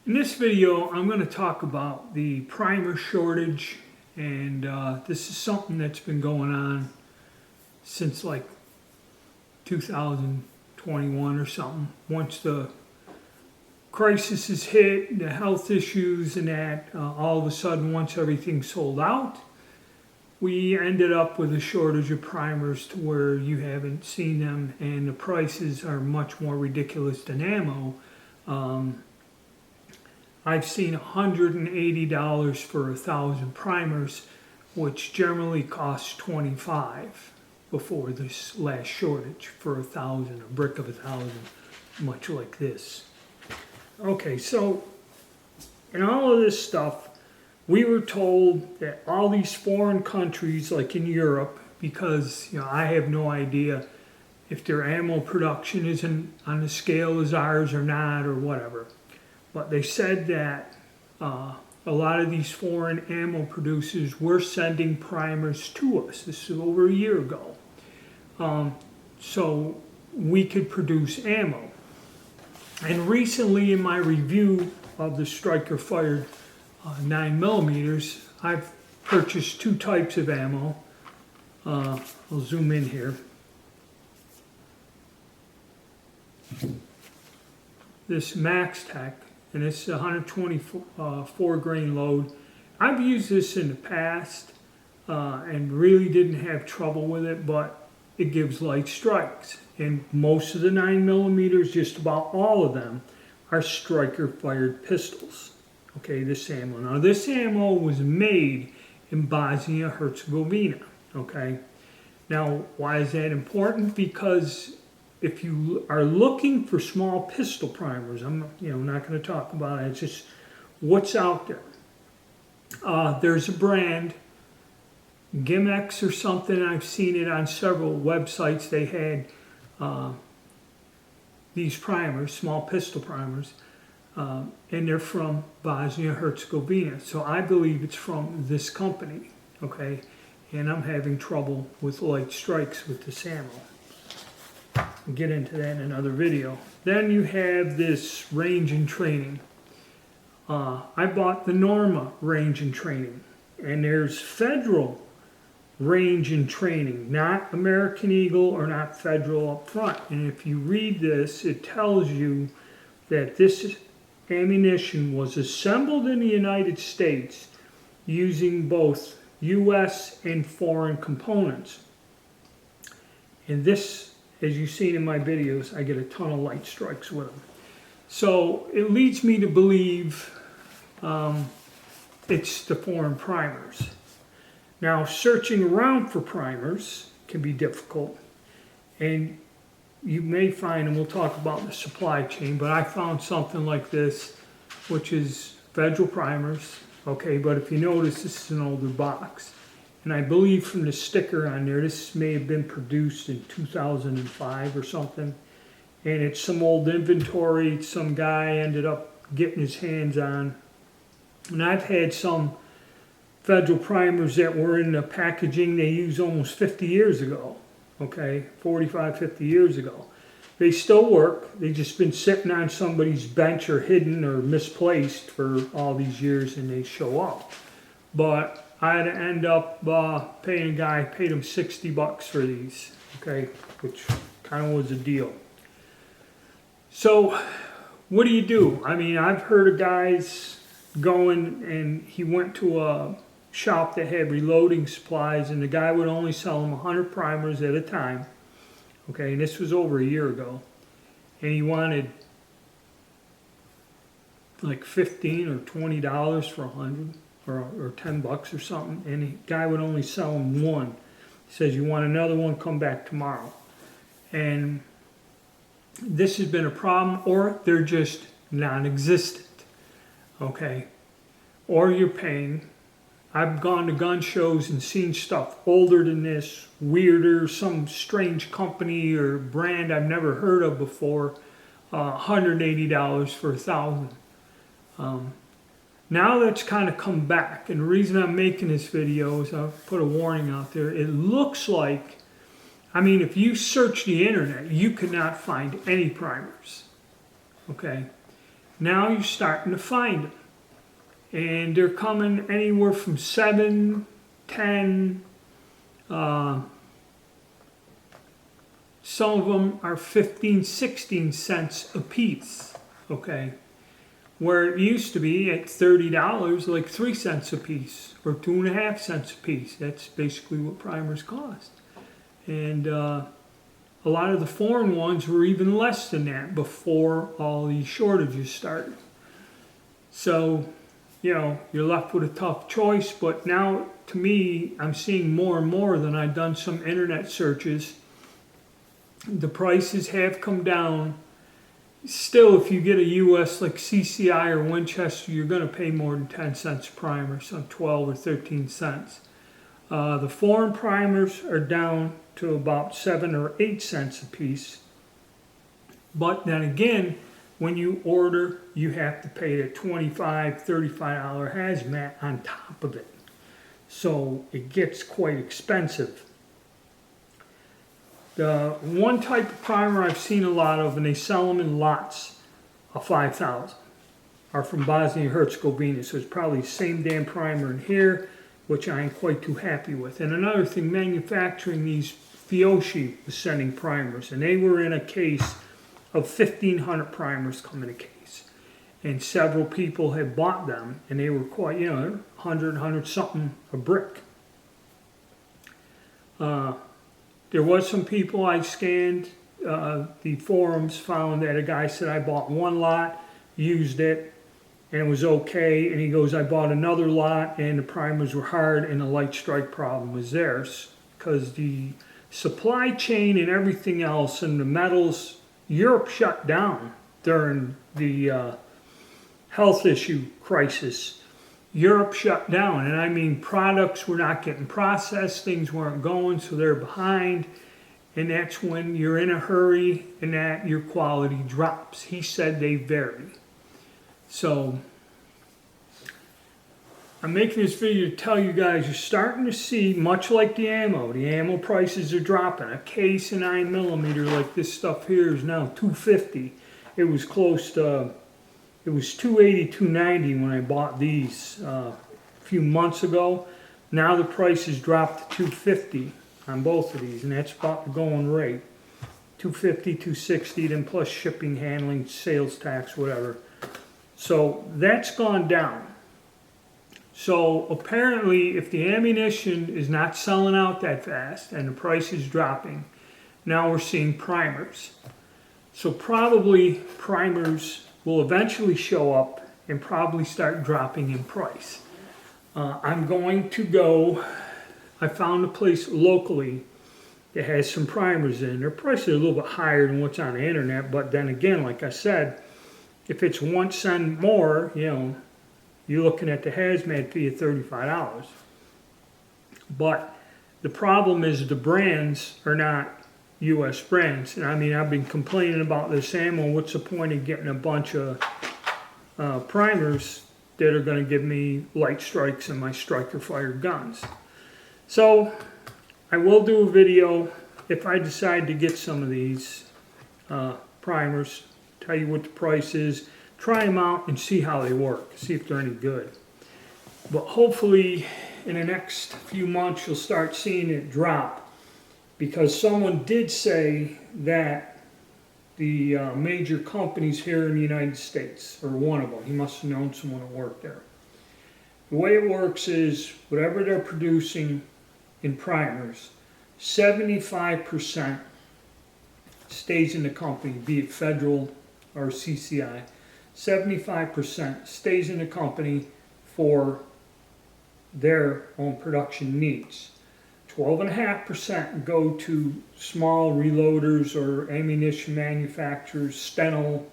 In this video, I'm going to talk about the primer shortage, and this is something that's been going on since like 2021 or something. Once the crisis is hit, the health issues and that, all of a sudden, once everything sold out, we ended up with a shortage of primers to where you haven't seen them, and the prices are much more ridiculous than ammo. I've seen $180 for 1,000 primers, which generally costs $25 before this last shortage for 1,000, a brick of 1,000, much like this. Okay, so in all of this stuff, we were told that all these foreign countries, like in Europe, because I have no idea if their ammo production isn't on the scale as ours or not or whatever. But they said that a lot of these foreign ammo producers were sending primers to us. This is over a year ago. So we could produce ammo. And recently in my review of the Striker Fired 9mm, I've purchased two types of ammo. I'll zoom in here. This MaxTech, and it's a 124 grain load. I've used this in the past and really didn't have trouble with it, but it gives light strikes. And most of the 9mm, just about all of them, are Striker fired pistols. Okay, this ammo. Now this ammo was made in Bosnia-Herzegovina. Okay, now why is that important? Because if you are looking for small pistol primers, I'm not going to talk about it. It's just what's out there. There's a brand, Gimex or something. I've seen it on several websites. They had these primers, small pistol primers, and they're from Bosnia-Herzegovina. So I believe it's from this company. Okay, and I'm having trouble with light strikes with this ammo. We'll get into that in another video. Then you have this range and training. I bought the Norma range and training, and there's Federal range and training, not American Eagle or not Federal up front. And if you read this, it tells you that this ammunition was assembled in the United States using both U.S. and foreign components. And this, as you've seen in my videos, I get a ton of light strikes with them. So it leads me to believe it's the foreign primers. Now, searching around for primers can be difficult, and you may find, and we'll talk about the supply chain, but I found something like this, which is Federal primers. Okay, but if you notice, this is an older box. And I believe from the sticker on there, this may have been produced in 2005 or something. And it's some old inventory some guy ended up getting his hands on. And I've had some Federal primers that were in the packaging they used almost 50 years ago. Okay, 45, 50 years ago. They still work. They've just been sitting on somebody's bench or hidden or misplaced for all these years, and they show up. But I'd end up paying a guy, paid him $60 for these, okay, which kind of was a deal. So what do? I mean, I've heard of guys going, and he went to a shop that had reloading supplies, and the guy would only sell him 100 primers at a time. Okay, and this was over a year ago. And he wanted like $15 or $20 for 100. Or $10 or something, and the guy would only sell him one. He says, you want another one, come back tomorrow. And this has been a problem, or they're just non-existent, okay? Or you're paying. I've gone to gun shows and seen stuff older than this, weirder, some strange company or brand I've never heard of before, $180 for 1,000. Now that's kind of come back, and the reason I'm making this video is I'll put a warning out there. It looks like, I mean, if you search the internet, you could not find any primers, okay? Now you're starting to find them. And they're coming anywhere from 7, 10, some of them are 15, 16 cents a piece, okay? Where it used to be at $30, like 3 cents a piece, or 2.5 cents a piece. That's basically what primers cost. And a lot of the foreign ones were even less than that before all these shortages started. So, you know, you're left with a tough choice, but now, to me, I'm seeing more and more than I've done some internet searches. The prices have come down. Still, if you get a US like CCI or Winchester, you're going to pay more than 10 cents a primer, some 12 or 13 cents. The foreign primers are down to about 7 or 8 cents a piece. But then again, when you order, you have to pay a $25, $35 hazmat on top of it. So it gets quite expensive. The one type of primer I've seen a lot of, and they sell them in lots of 5,000, are from Bosnia and Herzegovina. So it's probably the same damn primer in here, which I ain't quite too happy with. And another thing, manufacturing these, Fiocchi was sending primers, and they were in a case of 1,500 primers come in a case. And several people had bought them, and they were quite, you know, 100 something a brick. There was some people I scanned, the forums found that a guy said, I bought one lot, used it, and it was okay. And he goes, I bought another lot, and the primers were hard, and the light strike problem was theirs. Because the supply chain and everything else, and the metals, Europe shut down during the health issue crisis. Europe shut down, and I mean products were not getting processed, things weren't going, so they're behind, and that's when you're in a hurry and that your quality drops. He said they vary. So I'm making this video to tell you guys you're starting to see, much like the ammo prices are dropping. A case of 9mm like this stuff here is now $250. It was close to, it was $280, $290 when I bought these a few months ago. Now the price has dropped to $250 on both of these, and that's about the going rate. $250, $260, then plus shipping, handling, sales tax, whatever. So that's gone down. So apparently, if the ammunition is not selling out that fast and the price is dropping, now we're seeing primers. So probably primers will eventually show up and probably start dropping in price. I'm going to go, I found a place locally that has some primers in. Their prices are a little bit higher than what's on the internet, but then again, like I said, if it's 1 cent more, you know, you're looking at the hazmat fee of $35. But the problem is the brands are not U.S. brands. And I mean, I've been complaining about this ammo. What's the point of getting a bunch of primers that are going to give me light strikes in my striker fired guns? So I will do a video if I decide to get some of these primers, tell you what the price is, try them out and see how they work, see if they're any good. But hopefully in the next few months you'll start seeing it drop, because someone did say that the major companies here in the United States, or one of them, he must have known someone that worked there. The way it works is whatever they're producing in primers, 75% stays in the company, be it federal or CCI. 75% stays in the company for their own production needs. 12.5% go to small reloaders or ammunition manufacturers, Steno,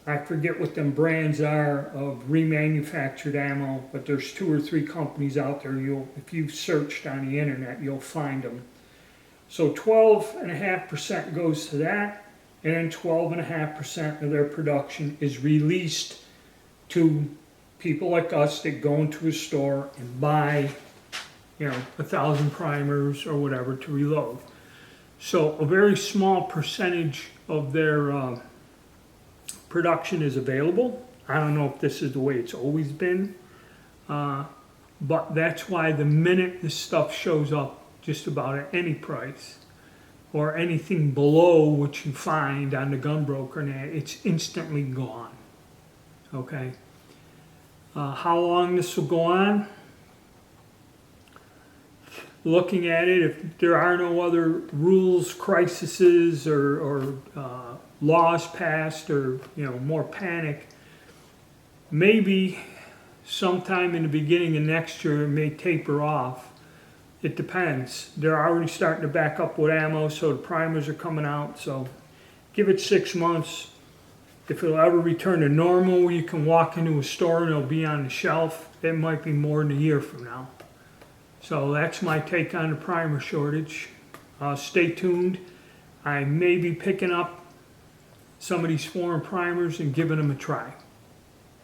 I forget what them brands are of remanufactured ammo, but there's 2 or 3 companies out there. If you've searched on the internet, you'll find them. So 12.5% goes to that, and then 12.5% of their production is released to people like us that go into a store and buy, 1,000 primers or whatever to reload. So a very small percentage of their production is available I don't know if this is the way it's always been, but that's why the minute this stuff shows up just about at any price, or anything below what you find on the gun broker net, it's instantly gone. Okay? How long this will go on? Looking at it, if there are no other rules, crises, or laws passed, or more panic, maybe sometime in the beginning of next year it may taper off. It depends. They're already starting to back up with ammo, so the primers are coming out. So give it 6 months. If it'll ever return to normal, you can walk into a store and it'll be on the shelf. It might be more than a year from now. So that's my take on the primer shortage. Stay tuned. I may be picking up some of these foreign primers and giving them a try.